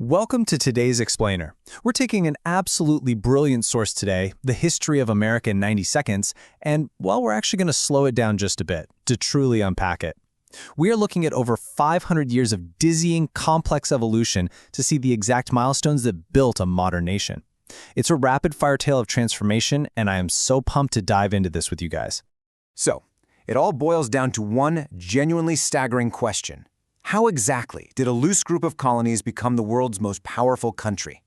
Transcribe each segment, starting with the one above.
Welcome to today's Explainer. We're taking an absolutely brilliant source today, the history of America in 90 seconds, and, well, we're actually going to slow it down just a bit to truly unpack it. We are looking at over 500 years of dizzying, complex evolution to see the exact milestones that built a modern nation. It's a rapid-fire tale of transformation, and I am so pumped to dive into this with you guys. So, it all boils down to one genuinely staggering question. How exactly did a loose group of colonies become the world's most powerful country?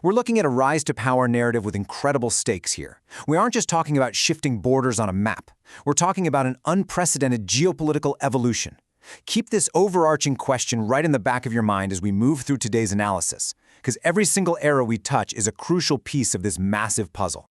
We're looking at a rise-to-power narrative with incredible stakes here. We aren't just talking about shifting borders on a map. We're talking about an unprecedented geopolitical evolution. Keep this overarching question right in the back of your mind as we move through today's analysis, because every single era we touch is a crucial piece of this massive puzzle.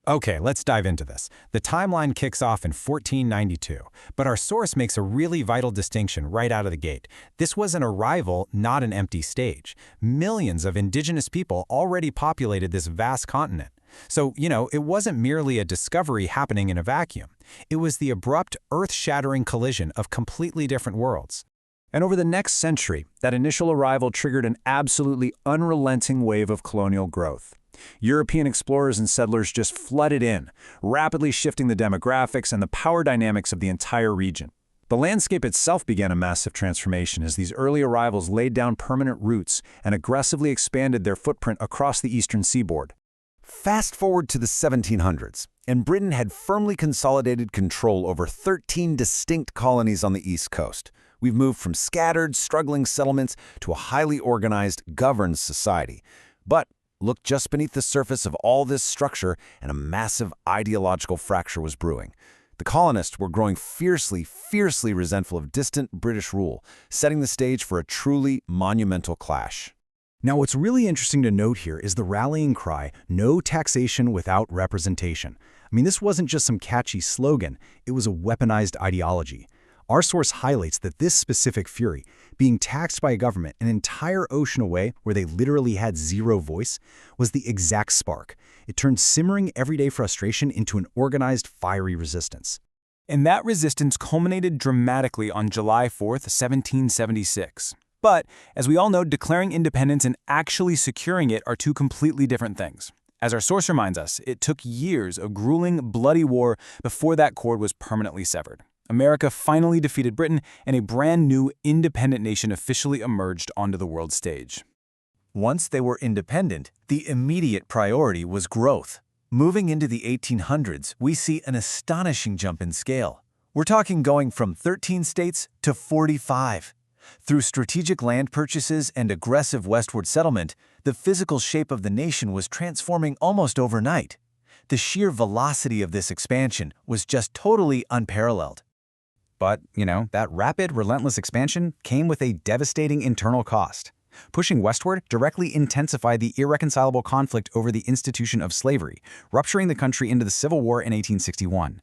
Okay, let's dive into this. The timeline kicks off in 1492, but our source makes a really vital distinction right out of the gate. This was an arrival, not an empty stage. Millions of indigenous people already populated this vast continent. So, it wasn't merely a discovery happening in a vacuum. It was the abrupt, earth-shattering collision of completely different worlds. And over the next century, that initial arrival triggered an absolutely unrelenting wave of colonial growth. European explorers and settlers just flooded in, rapidly shifting the demographics and the power dynamics of the entire region. The landscape itself began a massive transformation as these early arrivals laid down permanent roots and aggressively expanded their footprint across the eastern seaboard. Fast forward to the 1700s, and Britain had firmly consolidated control over 13 distinct colonies on the East Coast. We've moved from scattered, struggling settlements to a highly organized, governed society. But look just beneath the surface of all this structure, and a massive ideological fracture was brewing. The colonists were growing fiercely resentful of distant British rule, setting the stage for a truly monumental clash. Now, what's really interesting to note here is the rallying cry, "No taxation without representation." I mean, this wasn't just some catchy slogan, it was a weaponized ideology. Our source highlights that this specific fury, being taxed by a government an entire ocean away where they literally had zero voice, was the exact spark. It turned simmering everyday frustration into an organized, fiery resistance. And that resistance culminated dramatically on July 4th, 1776. But, as we all know, declaring independence and actually securing it are two completely different things. As our source reminds us, it took years of grueling, bloody war before that cord was permanently severed. America finally defeated Britain, and a brand new independent nation officially emerged onto the world stage. Once they were independent, the immediate priority was growth. Moving into the 1800s, we see an astonishing jump in scale. We're talking going from 13 states to 45. Through strategic land purchases and aggressive westward settlement, the physical shape of the nation was transforming almost overnight. The sheer velocity of this expansion was just totally unparalleled. But, that rapid, relentless expansion came with a devastating internal cost. Pushing westward directly intensified the irreconcilable conflict over the institution of slavery, rupturing the country into the Civil War in 1861.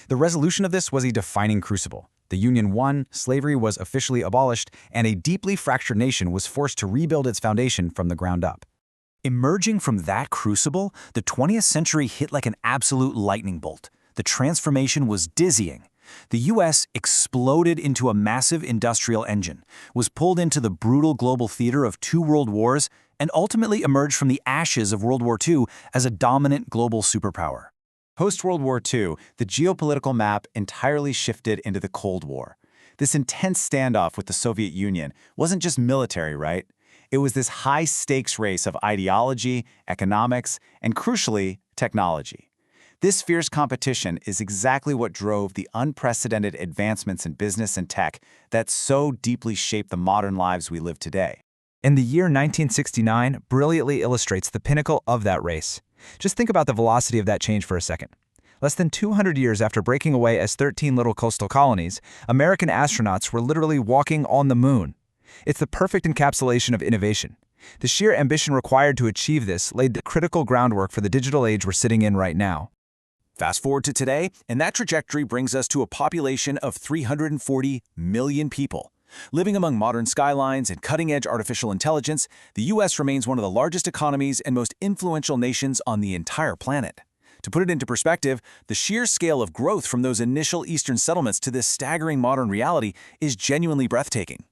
The resolution of this was a defining crucible. The Union won, slavery was officially abolished, and a deeply fractured nation was forced to rebuild its foundation from the ground up. Emerging from that crucible, the 20th century hit like an absolute lightning bolt. The transformation was dizzying. The U.S. exploded into a massive industrial engine, was pulled into the brutal global theater of two world wars, and ultimately emerged from the ashes of World War II as a dominant global superpower. Post-World War II, the geopolitical map entirely shifted into the Cold War. This intense standoff with the Soviet Union wasn't just military, right? It was this high-stakes race of ideology, economics, and crucially, technology. This fierce competition is exactly what drove the unprecedented advancements in business and tech that so deeply shaped the modern lives we live today. And the year 1969 brilliantly illustrates the pinnacle of that race. Just think about the velocity of that change for a second. Less than 200 years after breaking away as 13 little coastal colonies, American astronauts were literally walking on the moon. It's the perfect encapsulation of innovation. The sheer ambition required to achieve this laid the critical groundwork for the digital age we're sitting in right now. Fast forward to today, and that trajectory brings us to a population of 340 million people. Living among modern skylines and cutting-edge artificial intelligence, the U.S. remains one of the largest economies and most influential nations on the entire planet. To put it into perspective, the sheer scale of growth from those initial Eastern settlements to this staggering modern reality is genuinely breathtaking.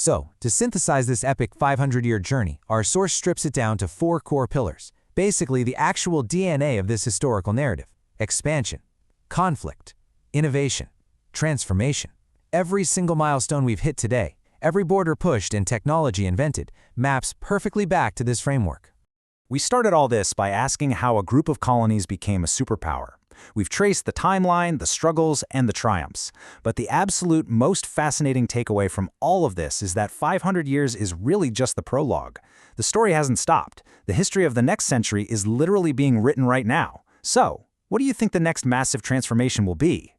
So, to synthesize this epic 500-year journey, our source strips it down to 4 core pillars, basically the actual DNA of this historical narrative: expansion, conflict, innovation, transformation. Every single milestone we've hit today, every border pushed and technology invented, maps perfectly back to this framework. We started all this by asking how a group of colonies became a superpower. We've traced the timeline, the struggles, and the triumphs. But the absolute most fascinating takeaway from all of this is that 500 years is really just the prologue. The story hasn't stopped. The history of the next century is literally being written right now. So, what do you think the next massive transformation will be?